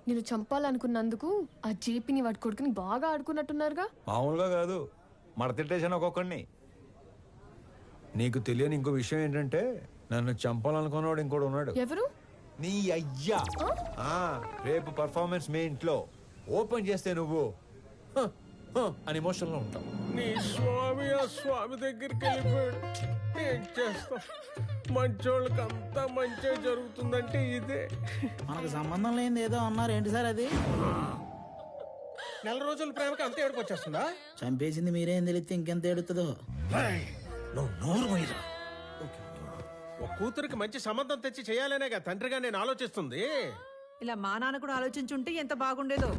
నేను చంపాలనుకున్నందుకు ఆ జేపీని వాడి కొడుకుని బాగా ఆడుకున్నట్టున్నారుగా. మామూలుగా కాదు, మడతెట్టేశాను ఒక్కొక్కడిని. నీకు తెలియని ఇంకో విషయం ఏంటంటే నన్ను చంపాలనుకున్నవాడు ఇంకోటి ఉన్నాడు. ఎవరు? నీ అయ్యా. రేపు పర్ఫార్మెన్స్ మీ ఇంట్లో ఓపెన్ చేస్తే నువ్వు అని ఎమోషన్లో ఉంటావు. నీ స్వామి ఆ స్వామి దగ్గరికి వెళ్ళిపోయాడు. ఏం చేస్తాం, మంచోళ్ళకి అంతా మంచి జరుగుతుందంటే ఇదే. మనకు సంబంధం లేనిది ఏదో అన్నారు, ఏంటి సార్ అది? నెల రోజుల ప్రేమకి అంత ఏడుపు వచ్చేస్తుందా? చంపేసింది మీరేం తెలిస్తే ఇంకెంత ఏడుతుందో. నువ్వు నోరు పోయిరా. ఒక కూతురికి మంచి సంబంధం తెచ్చి చేయాలనేగా తండ్రిగా నేను ఆలోచిస్తుంది. ఇలా మా నాన్న కూడా ఆలోచించుంటే ఎంత బాగుండేదో.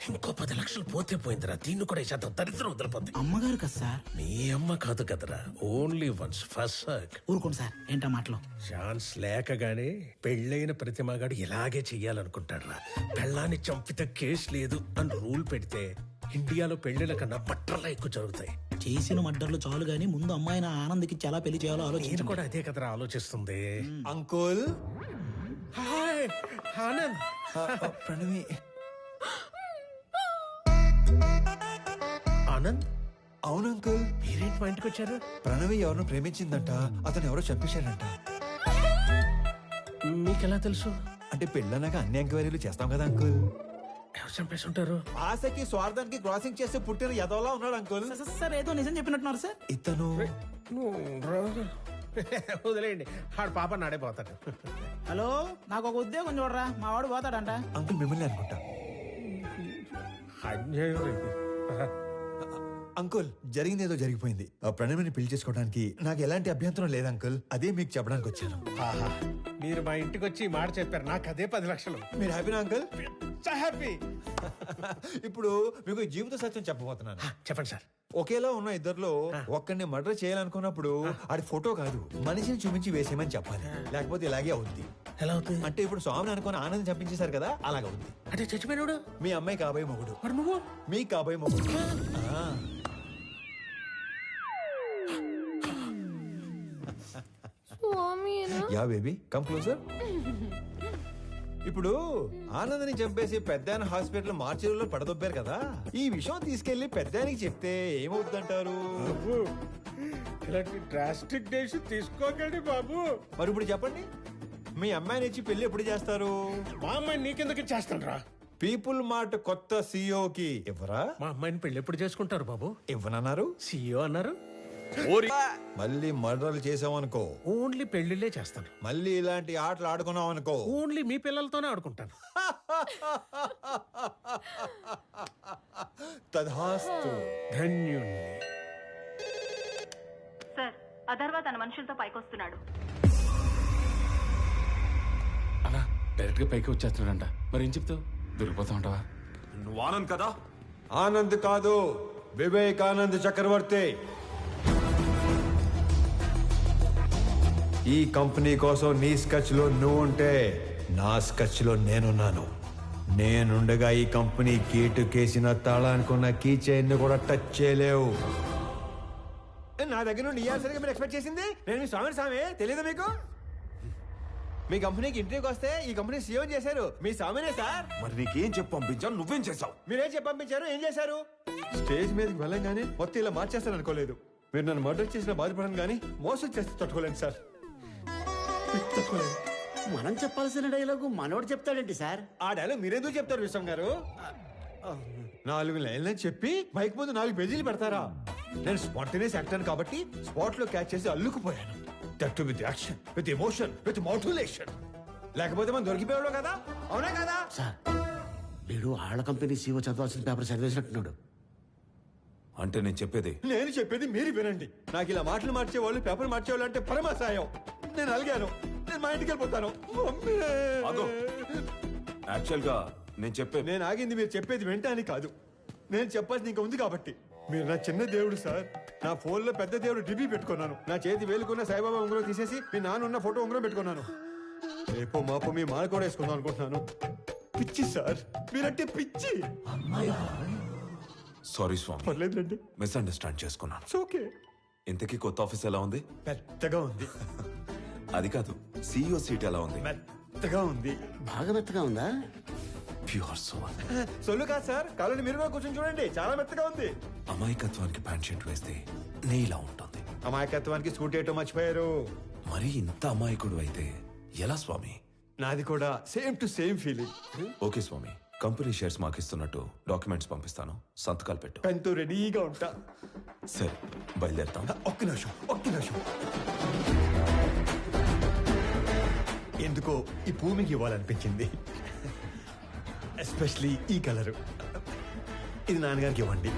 ఇంకో 10 లక్షలు పోతే పోయిందిరా, దీన్ని కూడా ఈ శాతం దరిద్రం వదిలిపోద్ది. అమ్మగారు కదా సార్? నీ అమ్మ కాదు కదరా, ఓన్లీ వన్స్ ఫస్ట్ సర్క్. ఊరుకోండి సార్, ఏంటా మాటలు? ఛాన్స్ లేకగానే పెళ్ళైన ప్రతి మగాడు ఇలాగే చెయ్యాలనుకుంటాడ్రా. పెళ్ళాన్ని చంపితే కేసు లేదు అని రూల్ పెడితే ఇండియాలో పెళ్లిల కన్నా బట్టర్లా ఎక్కువ జరుగుతాయి. చేసిన మడ్డర్లు చాలు గానీ ముందు అమ్మాయిని ఆనంద్కి చాలా పెళ్లి చేయాలో నేను ఆలోచించు. కూడా అదే కదరా ఆలోచిస్తుంది. అంకుల్. హాయ్ ఆనంద్. ప్రణవి. ఆనంద్, అవును అంకుల్. మీరేంటి మా ఇంటికి వచ్చారు? ప్రణవి ఎవరినో ప్రేమించిందంట, అతను ఎవరో చంపేశాడంట. మీకెలా తెలుసు? అంటే పెళ్ళన్నాక అన్ని ఎంక్వైరీలు చేస్తాం కదా అంకుల్. ఎవరు చంపేసి ఉంటారు? ఆశకి స్వార్థానికి క్రాసింగ్ చేస్తే పుట్టిన ఎదవలా ఉన్నాడు అంకుల్. సార్ ఏదో నిజం చెప్పినట్టున్నారు సార్. ఇతను వదిలేయండి, ఆడు పాప నాడైపోతాడు. హలో, నాకు ఒక ఉద్యోగం చూడరా, మా వాడు పోతాడంట. అంకుల్ మిమ్మల్ని అనుకుంటా. అన్యాయం ఇది. అంకుల్ జరిగింది ఏదో జరిగిపోయింది. ఆ ప్రణవిని పెళ్లి చేసుకోవడానికి నాకు ఎలాంటి అభ్యంతరం లేదు అంకుల్. అదే మీకు చెప్పడానికి వచ్చాను. ఆహా, మీరు మా ఇంటికి వచ్చి ఈ మాట చెప్పారు, నాకు అదే 10 లక్షలు. మీరు హ్యాపీనా అంకుల్? హ్యాపీ. ఇప్పుడు మీకు ఈ జీవిత సత్యం చెప్పబోతున్నాను. చెప్పండి సార్. ఒకేలా ఉన్న ఇద్దర్లో ఒక్కడిని మర్డర్ చేయాలనుకున్నప్పుడు ఆడి ఫోటో కాదు, మనిషిని చూపించి వేసేయమని చెప్పాలి. లేకపోతే ఇలాగే అవుద్ది. ఎలా అవుతుంది? అంటే ఇప్పుడు స్వామిని అనుకుని ఆనందం చంపించేశారు కదా, అలాగవుద్ది. అంటే చచ్చిపోయినాడు మీ అమ్మాయి కాబోయే మొగుడు, మరి నువ్వు మీ కాబోయే మొగుడు. Yeah baby, come closer. ఇప్పుడు ఆనందని చంపేసి పెద్దాయన హాస్పిటల్ మార్చిలో పడదొబ్బారు కదా, ఈ విషయం తీసుకెళ్లి పెద్దాయనికి చెప్తే ఏమవుతుందంటారు? ఇలాంటి డ్రాస్టిక్ డెసిషన్ తీసుకోకండి బాబు. మరి ఇప్పుడు చెప్పండి, మీ అమ్మాయిని ఇచ్చి పెళ్లి ఎప్పుడు చేస్తారు? మా అమ్మాయిని నీకెందుకు ఇచ్చేస్తాను రా? పీపుల్ మార్ట్ కొత్త సీఈఓకి ఇవ్వరా? మా అమ్మాయిని పెళ్లి ఎప్పుడు చేసుకుంటారు బాబు? ఇవ్వనన్నారు. సీఈఓ అన్నారు. మళ్ళీ మర్డర్లు చేసామనుకో, ఓన్లీ పెళ్లిళ్ళే చేస్తాను. మళ్ళీ ఇలాంటి ఆటలు ఆడుకున్నాం అనుకో, ఓన్లీ మీ పిల్లలతోనే ఆడుకుంటాను. తధాస్తు. ధన్యుణ్ణి. సార్, అథర్వ తన మనుషులతో పైకొస్తున్నాడు. అలా డైరెక్ట్ గా పైకి వచ్చేస్తున్నాడంట. మరి ఏం చెప్తావు? దొరికిపోతా ఉంటావా? నువ్వు ఆనంద్ కదా? ఆనంద్ కాదు, వివేకానంద్ చక్రవర్తి. ఈ కంపెనీ కోసం నీ స్కెచ్ లో నువ్వు ఉంటే నా స్కెచ్ లో నేనున్నాను. నేనుండగా ఈ కంపెనీ గేటు కేసిన తాళానుకున్న కీ చైన్ కూడా టచ్ చేయలేవు. నా దగ్గర నుండి ఇయ్యాల్సరిగా మీరు ఎక్స్పెక్ట్ చేసింది నేను మీ స్వామి తెలియదు మీకు? మీ కంపెనీకి ఇంటర్వ్యూకి వస్తే ఈ కంపెనీ సీఎం చేశారు మీ స్వామినే సార్. మరి నీకేం చెప్పి పంపించాను, నువ్వేం చేసావు? మీరేం చెప్పి పంపించారు, ఏం చేశారు? స్టేజ్ మీదకి వెళ్ళంగానే మొత్తం ఇలా మార్చేస్తాను అనుకోలేదు. మీరు నన్ను మర్డర్ చేసిన బాధపడను కానీ మోసం చేస్తే తట్టుకోలేను సార్. మనం చెప్పాల్సిన డైలాగు మనోడు చెప్తాడేంటి సార్? ఆ డైలాగ్ మీరెందుకు చెప్తారు విశ్వం గారు? 4 లైన్లని చెప్పి బైక్ ముందు 4 పేజీలు పెడతారా? నేను స్పాంటేనియస్ యాక్టర్ కాబట్టి స్పాట్ లో క్యాచ్ చేసి అల్లుకుపోయాను. That with action, with emotion, with motivation. లేకపోతే మనం దొరికిపోయాడు కదా, అవునా కదా? సార్, వీడు ఆళ్ళ కంపెనీ సీఓ చదవాల్సిన పేపర్ చదివేసినట్టున్నాడు. అంటే నేను చెప్పేది మీరు వినండి. నాకు ఇలా మాటలు మార్చేవాళ్ళు, పేపర్ మార్చేవాళ్ళు అంటే పరమాసాయం. నేను అలిగాను, నేను మా ఇంటికి వెళ్ళిపోతాను. యాక్చువల్ గా నేను ఆగింది మీరు చెప్పేది వెంటనే కాదు, నేను చెప్పాల్సింది ఇంకా ఉంది కాబట్టి. మీరు నా చిన్న దేవుడు సార్. నా ఫోన్ లో పెద్ద దేవుడు డిబి పెట్టుకున్నాను. నా చేతి వేలుకున్న సాయిబాబా ఉంగరం తీసేసి మీ నాన్న ఉన్న ఫోటో ఉంగరం పెట్టుకున్నాను. రేపో మాపో మీ మాల కూడా వేసుకుందాం అనుకుంటున్నాను. పిచ్చి సార్, మీరంటే పిచ్చి. సారీ స్వామి, పర్లేదులేండి, మిస్అండర్స్టాండ్ చేసుకున్నాను. ఓకే. ఇంతకీ కొత్త ఆఫీస్ ఎలా ఉంది? పెద్దగా ఉంది. అది కాదు, సీఈఓ సీట్ ఎలా ఉంది? మెత్తగా ఉంది. బాగా మెత్తగా ఉందా? Pure sole. సొల్లు కాదు సార్, కావాలంటే మీరు కూడా కూర్చొని చూడండి, చాలా మెత్తగా ఉంది. అమాయకత్వానికి ప్యాంట్ షర్ట్ వేస్తే నీలా ఉంటుంది. అమాయకత్వానికి స్కూటీ ఏటో మర్చిపోయారు. మరి ఇంత అమాయకుడు అయితే ఎలా స్వామి? నాది కూడా same to same feeling. Okay స్వామి, కంపెనీ షేర్స్ మాకు ఇస్తున్నట్టు డాక్యుమెంట్స్ పంపిస్తాను, సంతకాలు పెట్టు. పెన్తో రెడీగా ఉంటా. సరే బయలుదేరుతాం. ఒక్క నిమిషం. ఎందుకో ఈ పువ్వు మీకు ఇవ్వాలనిపించింది, ఎస్పెషలీ ఈ కలరు. ఇది నాన్నగారికి ఇవ్వండి.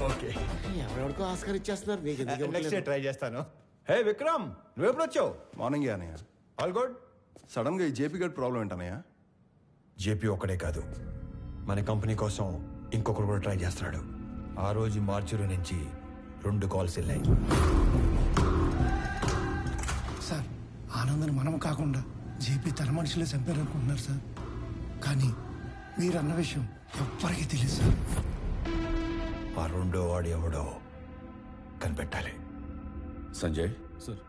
ఓకే, ఎవరెవరికో ఆస్కార్ ఇచ్చేస్తున్నారు, నీకు ఎందుకు నెక్స్ట్ డే ఇవ్వట్లేదు? ట్రై చేస్తాను. హే విక్రమ్, నువ్వెప్పుడు వచ్చావు? మార్నింగ్ అనయ్య. All good. సడన్ గా ఈ జేపీ గడ్ ప్రాబ్లం ఏంటనయ్య? జేపీ ఒక్కడే కాదు, మన కంపెనీ కోసం ఇంకొకరు కూడా ట్రై చేస్తున్నాడు. ఆ రోజు మార్చిలో నుంచి 2 కాల్స్ వెళ్ళాయి. సార్, ఆనందని మనం కాకుండా జేపీ తన మనుషులే చంపారు అనుకుంటున్నారు సార్. కానీ మీరు అన్న విషయం ఎవ్వరికీ తెలియదు సార్. ఆ 2వ వాడు ఎవడో కనిపెట్టాలి. సంజయ్ సార్.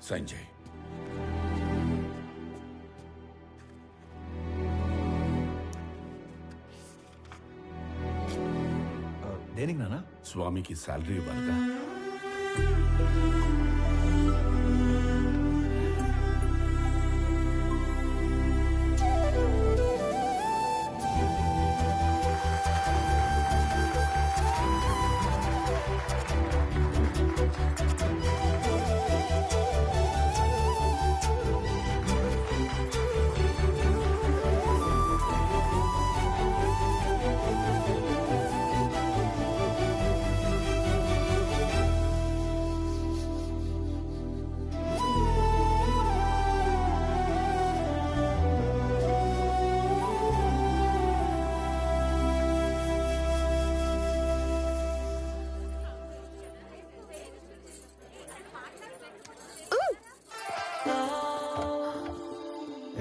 సంజయ్, దేనికి నానా? స్వామికి శాలరీ ఇవ్వాలిగా.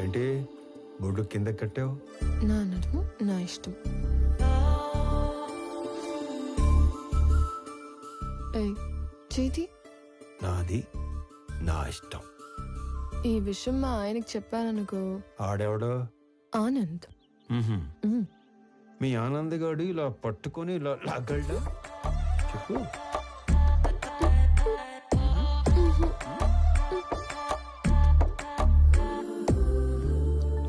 ఏంటి బొడ్డు కింద కట్టావు? నా నడుము నా ఇష్టం. ఏయ్, చేతి నాది నా ఇష్టం. ఈ విషయం మా ఆయనకి చెప్పాననుకో, ఆడెవడో? ఆనంద్. మీ ఆనంద్ గాడు ఇలా పట్టుకొని ఇలా లాగలడా? చెప్పు.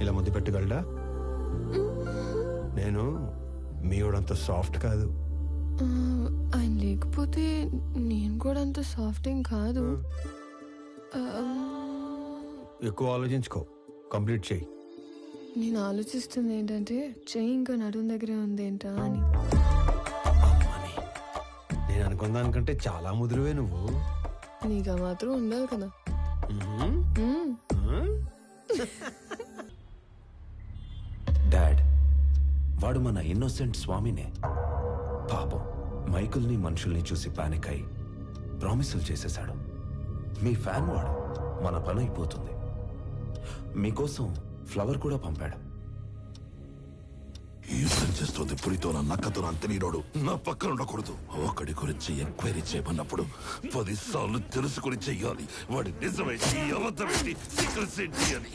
ఇలా ముద్దు పెట్టగలడా? నేను మీవాడంత సాఫ్ట్ కాదు. ఆయన లేకపోతే నేను కూడా అంత సాఫ్ట్ ఏం కాదు. ఎక్కువ ఆలోచించుకో, కంప్లీట్ చేయి. నేను ఆలోచిస్తుంది ఏంటంటే చెయ్యి ఇంకా నడుము దగ్గరే ఉందేంటా అని. అమ్మని, నేను అనుకున్న దానికంటే చాలా ముదురువే నువ్వు. నీకు ఆ మాత్రం ఉండాలి కదా. డాడ్, వాడు మన ఇన్నోసెంట్ స్వామినే. పాపం మైకుల్ని మనుషుల్ని చూసి పానిక్ అయి ప్రామిసులు చేసేశాడు. మీ ఫ్యాన్ వాడు, మన పని అయిపోతుంది. మీకోసం ఫ్లవర్ కూడా పంపాడు. యుద్ధం చేస్తుంది పులితో నా నక్కతో అంత నీడోడు నా పక్కన ఉండకూడదు. ఒకడి గురించి ఎంక్వైరీ చేయమన్నప్పుడు 10 సార్లు తెలుసుకుని చెయ్యాలి. వాడి నిజమేంటి, అబద్ధమేంటి, సీక్రెట్స్ ఏంటి అని.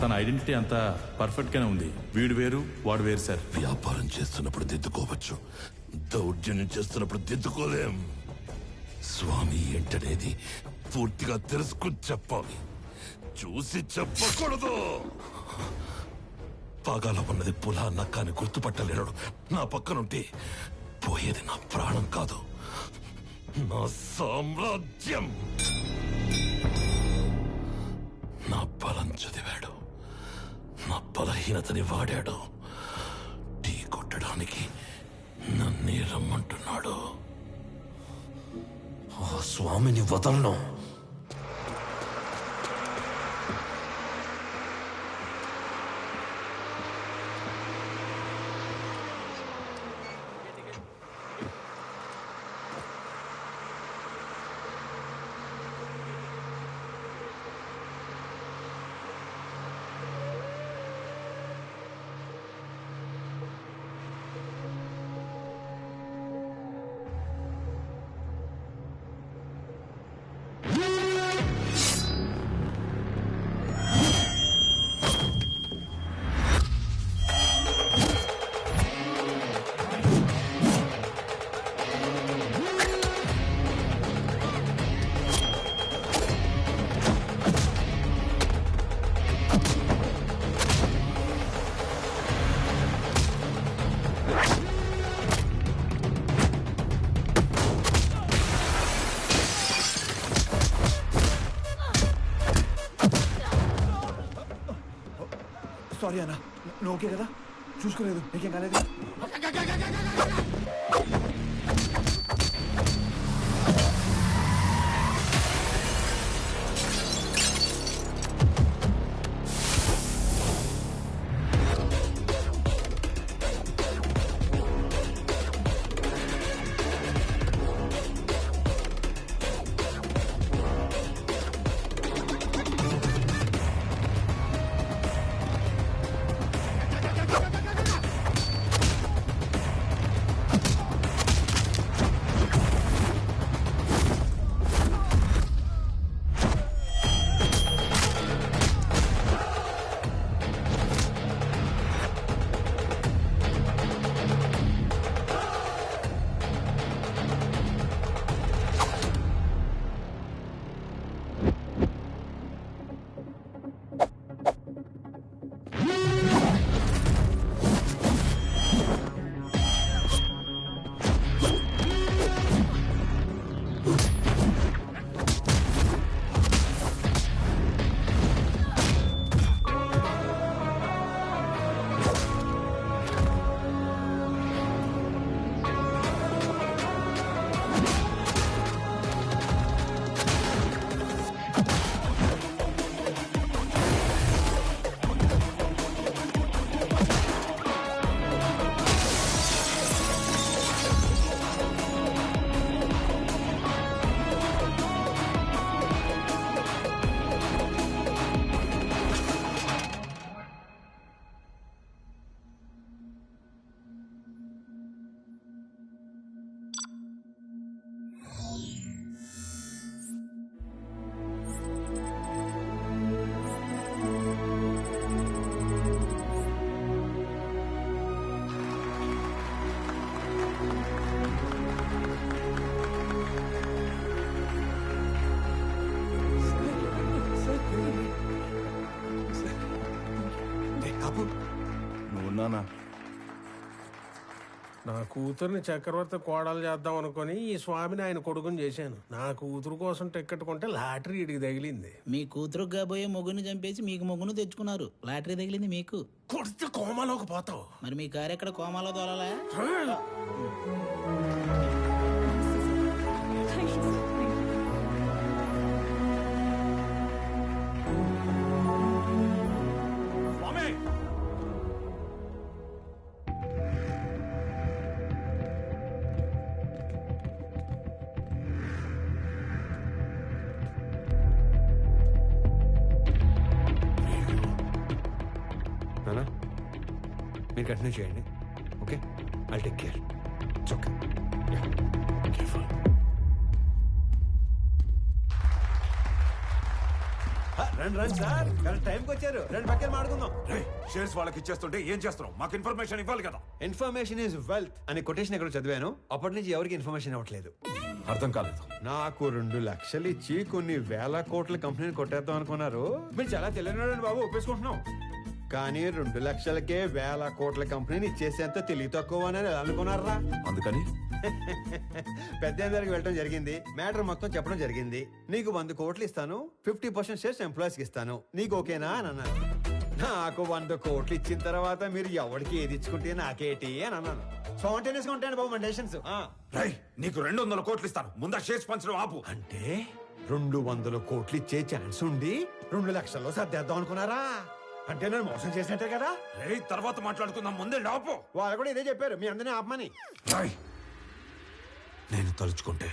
తన ఐడెంటిటీ అంతా పర్ఫెక్ట్ గానే ఉంది. వీడు వేరు వాడు వేరు సార్. వ్యాపారం చేస్తున్నప్పుడు దిద్దుకోవచ్చు, దౌర్జన్యం చేస్తున్నప్పుడు దిద్దుకోలేం. స్వామి ఏంటనేది పూర్తిగా తెలుసుకుని చెప్పాలి, చూసి చెప్పకూడదు. పాగాల ఉన్నది పులా నక్కాని గుర్తుపట్టలేడు. నా పక్కనుంటే పోయేది నా ప్రాణం కాదు, నా సామ్రాజ్యం. నా బలం చదివాడు, నా బలహీనతని వాడాడు. టీ కొట్టడానికి నన్నే రమ్మంటున్నాడు. ఆ స్వామిని వదలను. సారీ అన్న, నువ్వు ఓకే కదా? చూసుకోలేదు, నీకేం కాలేదు? నువ్వున్నానా? నా కూతుర్ని చక్రవర్తి కోడలు చేద్దాం అనుకుని ఈ స్వామిని ఆయన కొడుకుని చేశాను. నా కూతురు కోసం టికెట్ కొంటే లాటరీ ఇడికి తగిలింది. మీ కూతురు కాబోయే మొగుని చంపేసి మీకు మొగును తెచ్చుకున్నారు. లాటరీ తగిలింది మీకు. కొడితే కోమాలోకి పోతావు. మరి మీ కారు ఎక్కడ కోమాలో తోలాలా? మీరు కంటిన్యూ చేయండి, okay? I take care. It's okay. రండి సార్, కరెక్ట్ టైంకి వచ్చారు. రండి పక్కన మాడుకుందాం. షేర్స్ వాళ్ళకి ఇచ్చేస్తుంటే ఏం చేస్తున్నావు? మాకు ఇన్ఫర్మేషన్ ఇవ్వాలి కదా. ఇన్ఫర్మేషన్ ఈజ్ వెల్త్ అని కొటేషన్ ఎక్కడ చదివాను. అప్పటి నుంచి ఎవరికి ఇన్ఫర్మేషన్ ఇవ్వట్లేదు. అర్థం కాలేదు. నాకు 2 లక్షలు ఇచ్చి కొన్ని వేల కోట్ల కంపెనీని కొట్టేద్దాం అనుకున్నారు. మీరు చాలా తెలియని బాబు, ఒప్పేసుకుంటున్నాం. కానీ 2 లక్షలకే వేల కోట్ల కంపెనీని ఇచ్చేసేంత తెలివి తక్కువ అని అనుకున్నారా? అందుకని పెద్ద దగ్గరికి వెళ్ళడం జరిగింది. మ్యాటర్ మొత్తం చెప్పడం జరిగింది. నీకు 100 కోట్లు ఇస్తాను, 50% షేర్స్ ఎంప్లాయీస్ కి ఇస్తాను, నీకు ఓకేనా అని అన్నారు. నాకు 100 కోట్లు ఇచ్చిన తర్వాత మీరు ఎవరికి ఏది ఇచ్చుకుంటే నాకేటి అని అన్నాను. స్పాంటేనియస్ గా ఉంటాయండి బాబు మన డెసిషన్స్. నీకు 200 కోట్లు ఇస్తాను, ముందా షేర్స్ పంచడం ఆపు. అంటే 200 కోట్లు ఇచ్చే ఛాన్స్ ఉండి 2 లక్షల్లో సర్దేద్దాం అనుకున్నారా? అంటే నేను మోసం చేసినట్టే కదా. తర్వాత మాట్లాడుకుందాం, ముందే ఆపు. వాళ్ళు కూడా ఇదే చెప్పారు, మీ అందరినీ ఆపమని. నేను తలుచుకుంటే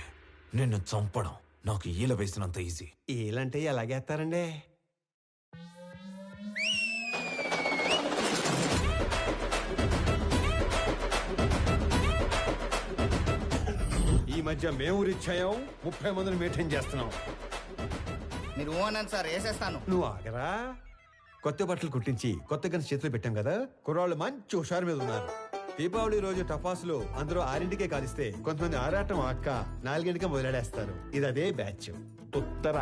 నిన్ను చంపడం నాకు ఈల వేసినంత ఈజీ. ఈలంటే ఎలాగేస్తారండి? ఈ మధ్య మేము రిచ్ అయ్యాం, 30 మందిని మెయింటైన్ చేస్తున్నాం. మీరు అన్నాను సార్, వేసేస్తాను. నువ్వు ఆగరా. కొత్త బట్టలు కుట్టించి కొత్త గన్స్ చేతిలో పెట్టాం కదా, కుర్రాళ్ళు మంచి హుషారు మీద ఉన్నారు. దీపావళి రోజు టపాసులు అందరూ 6ంటికే కాలిస్తే కొంతమంది ఆరాటం అక్క 4ంటికే మొదలెడేస్తారు. ఇది అదే బ్యాచ్. ఉత్తర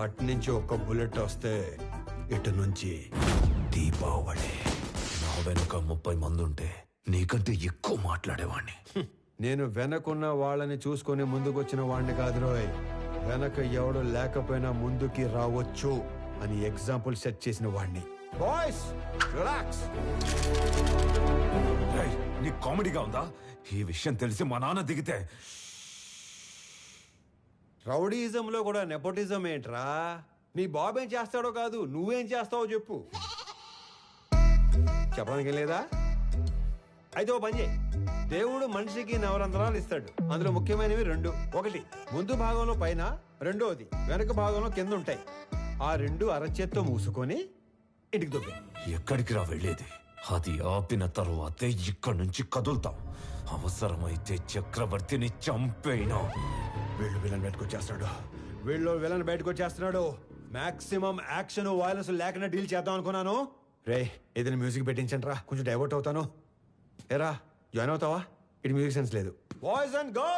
అటు నుంచి ఒక్క బుల్లెట్ వస్తే ఇటు నుంచి దీపావళి. నా వెనుక 30 మంది ఉంటే నీకంటే ఎక్కువ మాట్లాడేవాణ్ణి. నేను వెనకున్న వాళ్ళని చూసుకుని ముందుకొచ్చిన వాడిని కాదు రోయ్. వెనక ఎవడు లేకపోయినా ముందుకి రావచ్చు అని ఎగ్జాంపుల్ సెట్ చేసిన వాడిని. Boys relax. నీకు కామెడీగా ఉందా? ఈ విషయం తెలిసి మా నాన్న దిగితే రౌడీయిజంలో కూడా నెపోటిజం ఏంట్రా? నీ బాబు ఏం చేస్తాడో కాదు, నువ్వేం చేస్తావో చెప్పు. చెప్పడానికి లేదా? అయితే ఓ పని చేయి. దేవుడు మనిషికి నవరంధ్రాలు ఇస్తాడు. అందులో ముఖ్యమైనవి 2. ఒకటి ముందు భాగంలో పైన, రెండోది వెనక భాగంలో కింద ఉంటాయి. ఆ 2 అరచేత్తో మూసుకొని ఇంటికి దొబ్బే. ఎక్కడికి రా వెళ్ళేది? అది ఆపిన తరువాతే ఇక్కడి నుంచి కదులుతాం. అవసరమైతే చక్రవర్తిని చంపేనా. వీళ్ళు విలన్ బయటకు వచ్చేస్తున్నాడు. మాక్సిమం యాక్షన్ వైలెన్స్ లేకుండా డీల్ చేద్దాం అనుకున్నాను. రే ఏదైనా మ్యూజిక్ పెట్టించండి రా, కొంచెం డైవర్ట్ అవుతాను. ఏరా జాయిన్ అవుతావా? ఇటు మ్యూజిక్ సెన్స్ లేదు. Boys and girls